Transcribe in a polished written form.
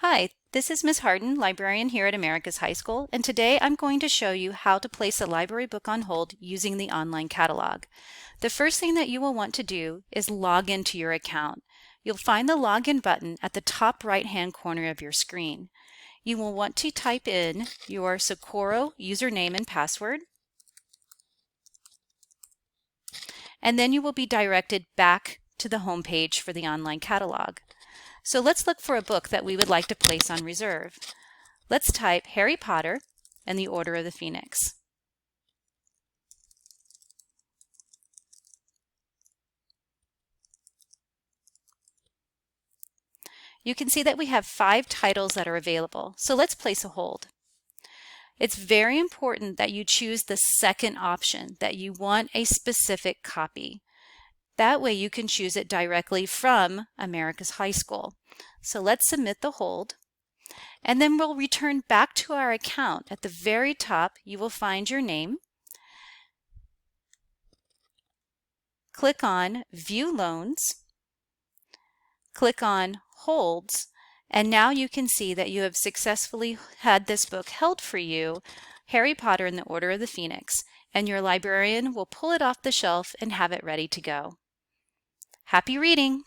Hi, this is Ms. Harden, librarian here at America's High School, and today I'm going to show you how to place a library book on hold using the online catalog. The first thing that you will want to do is log into your account. You'll find the login button at the top right-hand corner of your screen. You will want to type in your Socorro username and password, and then you will be directed back to the home page for the online catalog. So let's look for a book that we would like to place on reserve. Let's type Harry Potter and the Order of the Phoenix. You can see that we have 5 titles that are available, so let's place a hold. It's very important that you choose the second option, that you want a specific copy. That way you can choose it directly from America's High School. So let's submit the hold, and then we'll return back to our account. At the very top, you will find your name. Click on View Loans, click on Holds, and now you can see that you have successfully had this book held for you, Harry Potter and the Order of the Phoenix, and your librarian will pull it off the shelf and have it ready to go. Happy reading!